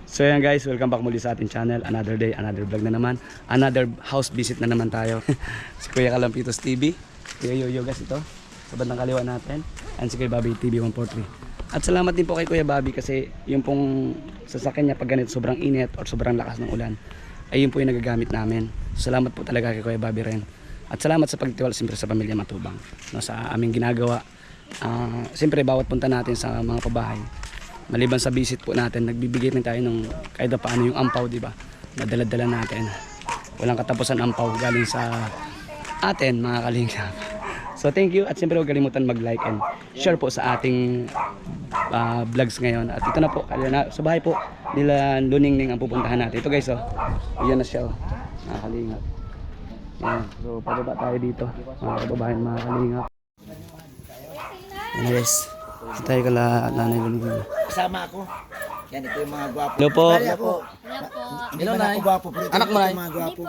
So yan guys, welcome back muli sa ating channel. Another day, another vlog na naman. Another house visit na naman tayo. Si Kuya Kalampitos TV, Kuya Yoyogas ito, sa bandang kaliwa natin. And si Kuya Bobby TV 143. At salamat din po kay Kuya Bobby kasi yung pong sasakyan niya pag ganito sobrang init or sobrang lakas ng ulan, ay yun po yung nagagamit namin. Salamat po talaga kay Kuya Bobby rin. At salamat sa pagtitiwala siyempre sa pamilya Matubang, no, sa aming ginagawa. Siyempre bawat punta natin sa mga pabahay, maliban sa visit po natin, nagbibigay rin tayo ng kahit na paano yung ampaw, di ba? Nadala-dala natin. Walang katapusan ampaw galing sa atin, mga kalingap. So thank you, at siyempre huwag kalimutan mag-like and share po sa ating vlogs ngayon. At ito na po, sa bahay po nila Luningning ang pupuntahan natin. Ito guys, oh. Ayan na siya, oh. Mga kalingap. Ayan. So pababa tayo dito, mga kababayan, mga kalingap. Ayan guys, ito tayo kala Nanay Luningning. Kasama ako. Yan, ito yung mga gwapo. Hello po. Bali ako. Hindi ba ako gwapo? Pero Anak mo, Nay? mga gwapo.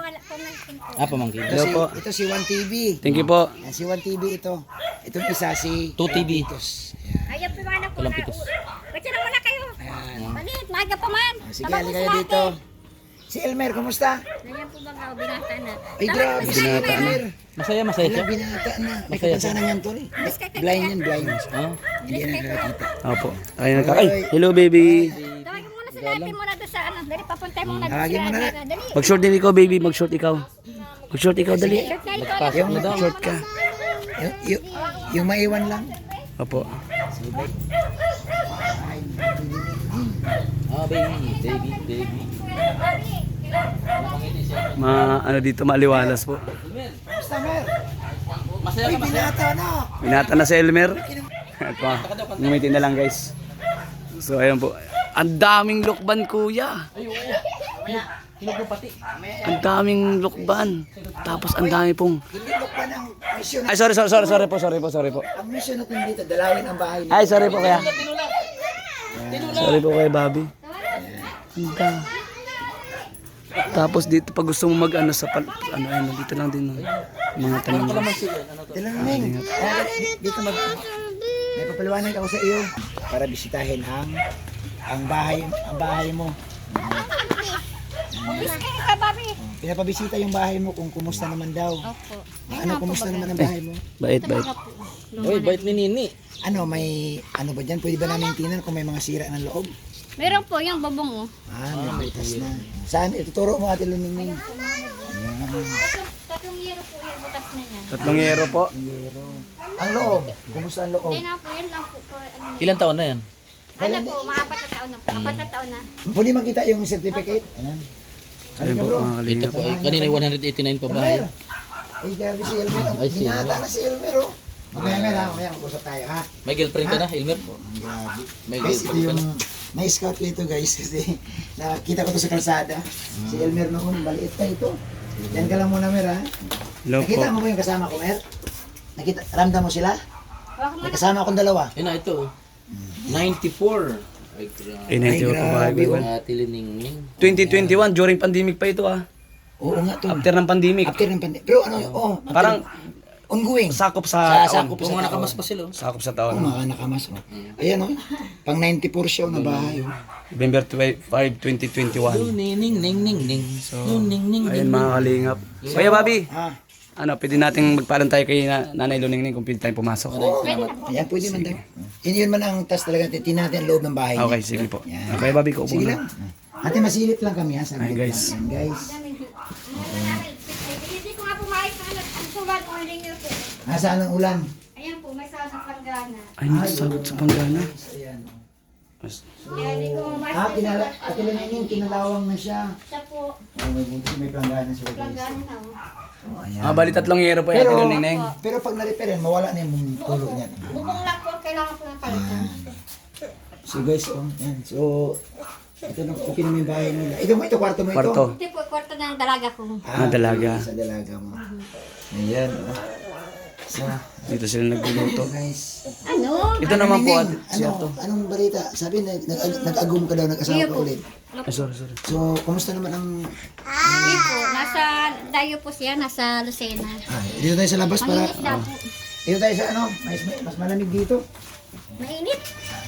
Pamangkin. Ito Hello si, po. ito si 1TV. Thank you po. Yan, si 1TV ito. Itong isa si 2TV. Ayaw pa man ako na. Ba't na muna kayo? Ayan. Malit, maga pa man. Sige, halika kayo dito. Si Elmer, kumusta? Ayan po ba nga, binata na. Ay, grabe si Binata na. Elmer. Masaya Wala, siya. binata na. May Masaya kapansanan yan to eh. Blind yan, blind. Oh. Hindi yan nakakita. Opo. Ayun na ay, hello baby. Tawagin muna sa dati muna doon sa ano. Dali, papuntay muna doon Tawagin mo na. Dali. Mag-short din ikaw baby, mag-short ikaw. Mag-short ikaw dali. Short na ikaw. Yung short ka. Yung maiwan lang. Opo. Ah, baby. Ano dito maliwalas po. Kumusta, Mer? Masaya Ay, ka, masaya. binata na. Binata na si Elmer. At ngumiti na lang guys. So ayun po. Ang daming lukban kuya. Ay, oo. Hinog mo pati. Ang daming lukban. Tapos ang dami pong. Hindi mo pa ng mission. Ay sorry po. Ang mission natin dito, dalawin ang bahay nila. Ay sorry po kaya. Sorry po kaya Bobby. Ang dami. Tapos dito pag gusto mo mag-ano sa ano dito lang din mga tanim. Tilang dito may papaliwanag ako sa iyo para bisitahin ang bahay mo. Biskay ka, Bobby. Pinapabisita yung bahay mo kung kumusta naman daw. Opo. Kumusta naman ang bahay mo? Bait. Uy, bait ni Nini. Ano ba dyan? Pwede ba namin tingnan kung may mga sira ng loob? Meron po yung babong oh. May butas na. Saan? Ituturo mo Ate Luningning. Tatlong yero po yung butas na niya. 3 euro po. Ang loob. Kumusta ang loob? Hindi na po, yan lang po. Ilan taon na yan? Ano po, mga 4 na taon na po. 4 na taon na. Pwede makita yung certificate. Ayan. Ayun po mga Ito kalingap. po, kanina 189 pa bahay. Ay, grabe si Elmer. Ay, si Binata na si Elmer, oh. Mamaya, mamaya, mag-usap tayo, ha? May girlfriend ka na, Elmer? Grabe. May Guys, ito girlfriend ka yung na. na-scout ko ito, guys, kasi nakita ko to sa kalsada. Si Elmer noon, maliit pa ito. Yan ka lang muna, Mer, ha? Hello po. Nakita mo ba yung kasama ko, Mer? Nakita, ramdam mo sila? May kasama akong dalawa. Ayun na, ito. 94. Ay, Ay, grabe. 90 po ba? grabe, oh. Ate Liningning. 2021 during pandemic pa ito ah. Oo nga to. After ng pandemic. After ng pandemic. Pero ano, Parang ongoing. sakop sa Sakop Kung sa mga taon. nakamas pa sila. oh. Sakop sa Oo, taon. mga nakamas. Oh. Ayan, oh. Pang 94 siya na bahay, oh. November 5, 2021. Luning, ning, ning, ning. Luning, ning, Ayun mga kalingap. Kuya Bobby, Ah, pwede nating magpaalam tayo kay Nanay Luningning kung pwede tayong pumasok. ayan, pwede man daw. Yun man ang task talaga. Titin natin ang loob ng bahay. Okay, niya. sige po. Yan. Kuya Bobby, ko Sige upo lang. na. Ate, masilip lang kami, ha? Ayan, Saglit guys. lang. Ayan, guys. Hindi ko nga pumayos na ang sulat o linger po. Nasaan ang ulan? Ayan po, may sawat ng panggana. Ay, nasagot sa panggana. Ayan. Kaya hindi ko pumayos Ate Luningning, kinalawang na siya. siya po. Oh, may planggana siya, guys. Panggana na oh. Oh, ayan. Bali 3 euro po Pero, Ate Luningning. pero pag na-repair yan, mawala na yung tulo niyan. Bubong lang po, kailangan po ng palitan. So guys, oh, yan. So, ito na, okay na yung bahay nila. Ito kwarto mo ito. Kwarto. Ito po, kwarto ng dalaga ko. Dalaga. Sa dalaga mo. Ayan. Oh. So, Dito sila nagluluto. guys. Ano? Ito naman po Ate. Anong balita? Sabi, nag-agum ka daw, nag-asawa ka ulit. Ay, sorry. So, kumusta naman ang... Hindi po, nasa dayo po siya, nasa Lucena. Dito tayo sa labas para... Mainit na po. Dito tayo sa ano, mas malamig dito. Mainit?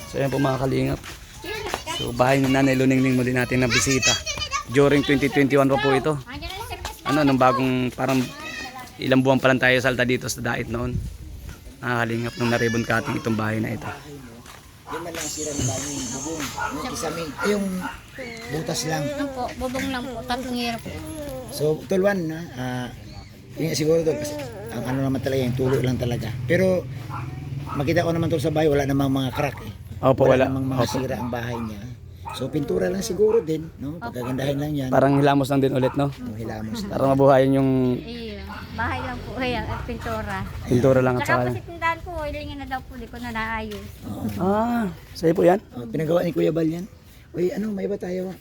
So yan po mga kalingap. Yes, So bahay ni Nanay Luningning muli natin na bisita. During 2021 pa po ito. Andiyan na yung service. Ano, nung bagong parang ilang buwan pa lang tayo salta dito sa Dait noon. Nakakalingap nung na-ribbon cutting itong bahay na ito. Yung man lang sira ng bahay yung bubong. Yung kisame. Yung butas lang. Ano po, bubong lang po, 3 year po. So, tulwan na. Yun nga siguro tol. Kasi ang ano naman talaga yung tulo lang talaga. Pero makita ko naman tol sa bahay, wala namang mga crack eh. Opo, wala. namang mga Opo. sira ang bahay niya. So, pintura lang siguro din. No? Pagkagandahin lang yan. Parang hilamos lang din ulit, no? Hilamos na. Para mabuhayin yung Iya, bahay lang po, ayan, at pintura. pintura lang at Saka po saka. si tindahan ko, ilingin na daw po, di ko na naayos. Ah, sa'yo po yan? Pinagawa ni Kuya Bal yan. Uy, ano, may ba tayo?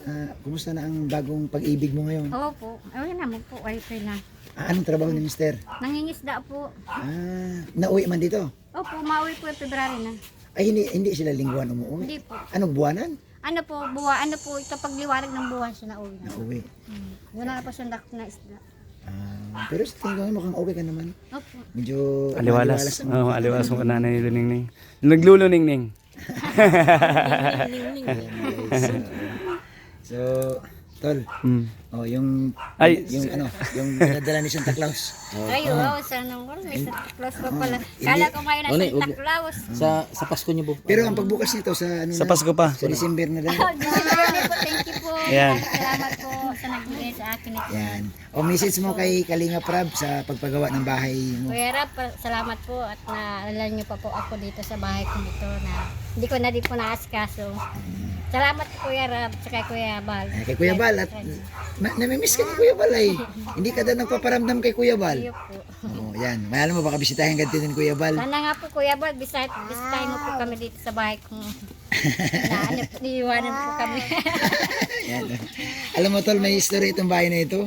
Kumusta na ang bagong pag-ibig mo ngayon? Opo, ayun naman po, okay na. Anong trabaho ni Mister? Nangingisda po. Nauwi man dito? Opo, mauwi po yung February na. Ay, hindi sila lingguan umuwi? Hindi po. Anong buwanan? Ano po, ano po, kapag liwanag ng buwan siya nauwi na. Nauwi. Wala na po siyang dak na isda. Pero sa tingin ko mukhang okay ka naman. Opo. Medyo Aliwalas. ang- Oo, aliwalas mo ka Nanay Luningning. Nagluluningning. So, tol. Hmm. Oh, yung Ay, yung nadala ni Santa Claus. Ay, wow, sana naman, may Santa Claus pa pala. Kala ko may na Ano, Santa Claus. Sa Pasko niyo po. Pero ang pagbukas nito sa ano Sa na, Pasko pa. sa December na daw. Thank you po. Yan. Salamat po sa nagbigay sa akin ito. Yan. O message mo kay Kalinga Prab sa pagpagawa ng bahay mo. Kuya Rap, salamat po at naalala niyo pa po ako dito sa bahay ko dito na hindi ko na din po naasikaso. Salamat po Kuya Rap at kay Kuya Bal. Kay Kuya Bal at namimiss ka ni Kuya Bal ay. Hindi ka daw nagpaparamdam kay Kuya Bal. Iyo po. Oh, yan. Mahal mo baka bisitahin ka din ni Kuya Bal. Sana nga po Kuya Bal, bisitahin mo po kami dito sa bahay ko. Iiwanan po kami. Yan. Alam mo tol, may history itong bahay na ito.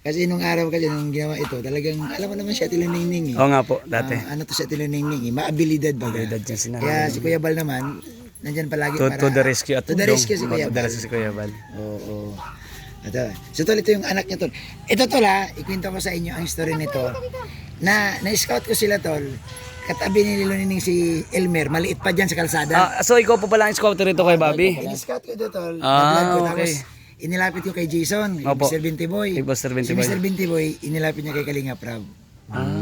Kasi nung araw kasi nung ginawa ito, talagang alam mo naman siya Tiluningning eh. Oo nga po, dati. Ano to siya Tiluningning eh, maabilidad baga. Edad niya si Kaya Nanay. si Kuya Bal naman, nandyan palagi To the rescue at to the rescue si Kuya To the Bal. rescue si Kuya Bal. Oo. Ito. So tol, ito yung anak niya tol. Ito tol ha, ikwento ko sa inyo ang story nito. Na-scout ko sila tol. Katabi ni Lilonining si Elmer, maliit pa dyan sa kalsada. So ikaw po pala ang scouter rito kay Bobby? In-scout ko ito tol. Ah, Na-vlog ko, okay. Tapos inilapit ko kay Jason, kay Opo. Mr. Binti Boy. Kay Mr. Binti Si Boy. Mr. Binti Boy, inilapit niya kay Kalinga Prab.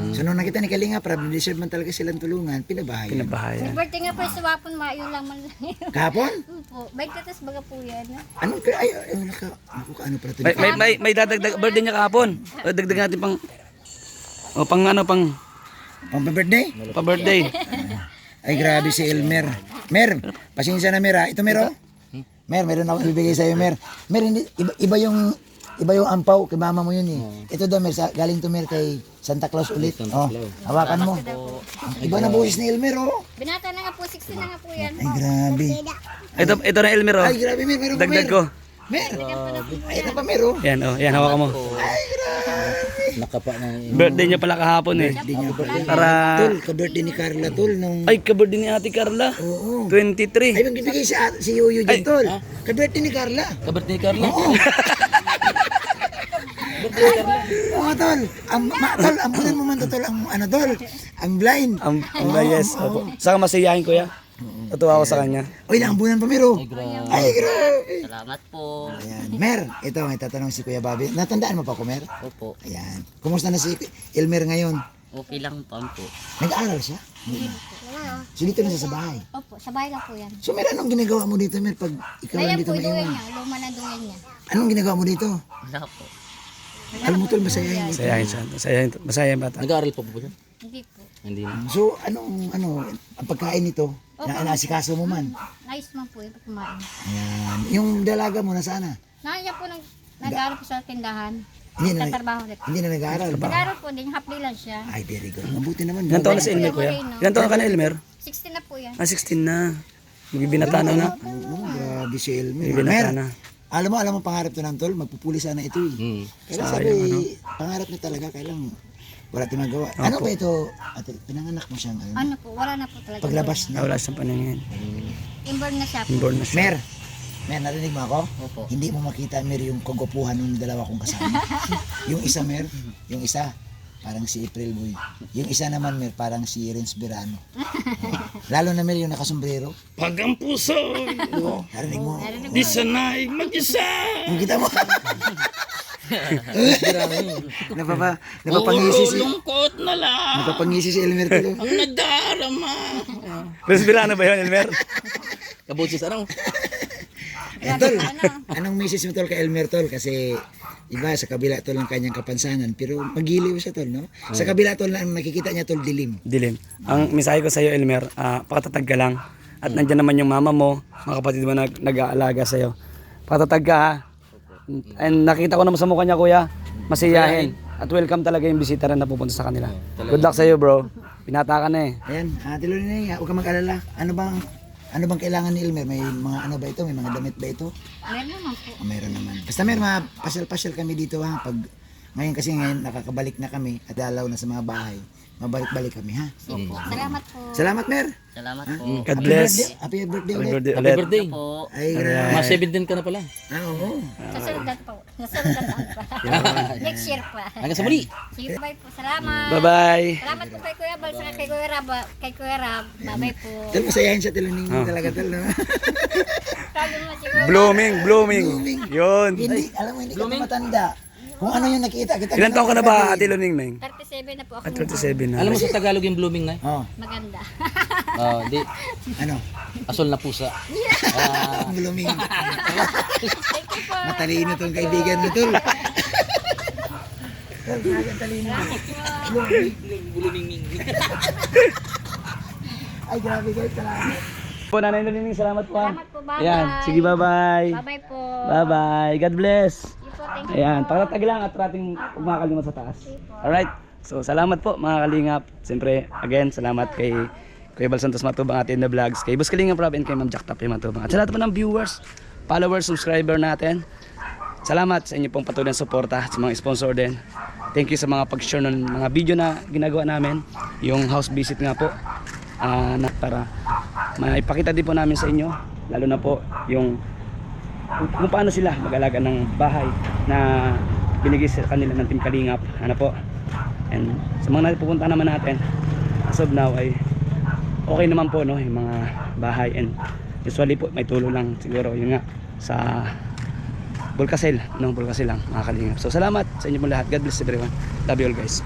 So nung nakita ni Kalinga Prab, deserve man talaga silang tulungan, pinabahayan. Pinabahayan. Birthday nga po yung suwapon, yun lang man lang. Kahapon? Po, bait ka tas baga po yan. Anong wala ka, ako ka ano pala ito. May dadagdag birthday niya kahapon. Dagdag natin pang Pang-birthday? pa-birthday. Ay grabe si Elmer. Mer, pasensya na Mer ha. Ito Mer oh. Mer, meron ako ibibigay sa iyo Mer. Mer, hindi, iba yung ampaw kay mama mo yun eh. Ito daw Mer, galing to Mer kay Santa Claus ulit. Oh, hawakan mo. Iba na buhis ni Elmer oh. Binata na nga po, 16 na nga po yan. Ay grabe. Ito na Elmer oh. Ay grabe Mer, meron pa Dagdag Mer. ko. Mer, ay ito pa Mer oh. Yan oh, yan hawakan mo. Ay grabe. Nakapa na Birthday niya pala kahapon eh. Hindi niya Para Tol, ka-birthday ni Carla Tol nung ay ka-birthday ni Ate Carla. Oo. 23. Ay magbibigay si Yuyo dyan Tol. Ka-birthday ni Carla. Kabirthday ni Carla. Oo Tol. Tol, ampunan mo man to Tol ang ano Tol. Ang blind. Ang yes. Opo. Saka masiyahin ko ya. Natuwa ako sa kanya. Uy, naambunan pa Mero. Ay, grabe. Salamat po. Ayan. Mer, ito may tatanong si Kuya Bobby. Natandaan mo pa ko, Mer? Opo. Ayan. Kumusta na si Elmer ngayon? Okay lang po. Nag-aaral siya? So dito na siya sa bahay. Opo, sa bahay lang po yan. So Mer, anong ginagawa mo dito, Mer, pag ikaw lang Ayan dito po, duyan maiwan? niya. Luma na duyan niya. Anong ginagawa mo dito? Wala po. Alam mo tol, masayahin dito. Masayahin siya. Masayahin bata. Nag-aaral po po siya? Hindi po. Hindi na. So, ang pagkain nito, na naasikaso mo man. Nice man po, ito kumain. Ayan. Yung dalaga mo, nasaan na? Nandiyan po nag-aaral po sa tindahan. Hindi na, Tatrabaho ulit. hindi na nag-aaral. Nag-aaral po din, hapli lang siya. Ay, very good. Mabuti naman. Ilan taon na si Elmer kuya? Ilan taon ka na Elmer? 16 na po yan. 16 na. Magbibinata na na. Oo, grabe si Elmer. Magbibinata Mer, na. alam mo, pangarap to ng tol, magpupuli sana ito eh. Kaya sabi, pangarap na talaga, kailang wala tayong magawa. Ano ba ito? Ate, pinanganak mo siyang ano? Ano po, wala na po talaga. Paglabas niya. Wala siyang paningin. Inborn na siya po. Inborn na siya. Mer, narinig mo ako? Opo. Hindi mo makita, Mer, yung kagupuhan ng dalawa kong kasama. Yung isa, Mer, yung isa, parang si April Boy. Yung isa naman, Mer, parang si Renz Berano. Lalo na, Mer, yung nakasombrero. Pag ang puso, Narinig mo. di sanay mag-isa. Ang kita mo. Napapangisi si Lungkot na lang napapangisi si Elmer tulo. ang nadarama. Respirano ba yun, Elmer? Kabutsis, ano? Tol, anong message mo, Tol, kay Elmer, Tol? Kasi iba sa kabila, Tol, ng kanyang kapansanan, pero magiliw siya, Tol, no? Sa kabila, Tol, ang nakikita niya, Tol, dilim. Dilim. Ang mensahe ko sa iyo, Elmer, pakatatag ka lang. At nandyan naman yung mama mo, mga kapatid mo nag-aalaga sa iyo. Pakatatag ka, ha? And nakita ko naman sa mukha niya, kuya, masiyahin. At welcome talaga yung bisita rin na pupunta sa kanila. Good luck sa iyo, bro. Pinata ka na eh. Ayan, Tilo Ninay, huwag kang mag-alala. Ano bang kailangan ni Elmer? May mga ano ba ito? May mga damit ba ito? Meron naman po. Mayroon naman. Basta Mer, pasyal-pasyal kami dito, ha? Ngayon kasi nakakabalik na kami at dalaw na sa mga bahay. Mabalik-balik kami, ha? Salamat po. Salamat, Mer. Salamat po. God bless. Happy birthday Happy ulit. birthday Happy ulit. birthday po. Ay, grabe. Mas 17 ka na pala. Oo. Kasundan po. Kasundan pa. Next year pa. Hanggang sa muli. Sige, bye po. Salamat. Bye-bye. Salamat po kay Kuya Bal, saka kay Kuya Rab. Kay Kuya Rab. Bye-bye po. Tol, masayahin siya, Tilo Ninay talaga, Tol, no? Sabi mo siguro. Blooming. Yun. Hindi, alam mo, hindi ka pa matanda. Kung ano yung nakita kita. Ilan taon ka na ba, Ate Luningning? 37 na po ako. At 27 na. Alam mo sa Tagalog yung blooming na? Oh, Maganda. Di. ano? Asol na pusa. Blooming. Thank you po. Matalino tong kaibigan mo, Tol. Ay, grabe guys, salamat. Po, Nanay Luningning, salamat po. Salamat po. Bye-bye. Ayan, sige bye-bye. Bye-bye po. Bye-bye. God bless. Sige po, thank you. Ayan, pakatatag lang at ating kumakalimot sa taas. Alright, so salamat po mga kalingap. Siyempre, again, salamat kay Kuya Bal Santos Matubang, atin na vlogs, kay Boss Kalingap Rob, and kay Ma'am Jack Tapia Matubang. At sa lahat po ng viewers, followers, subscriber natin, salamat sa inyo pong patuloy na suporta, sa mga sponsor din. Thank you sa mga pag-share ng mga video na ginagawa namin, yung house visit nga po, na para maipakita din po namin sa inyo, lalo na po yung kung paano sila mag-alaga ng bahay na binigay sa kanila ng Team Kalingap, ano po. And sa mga pupunta naman natin, as of now ay okay naman po, no, yung mga bahay, and usually po may tulo lang siguro yun nga sa Bulkasel, no, Bulkasel lang mga Kalingap. So salamat sa inyo po lahat. God bless everyone. Love you all guys.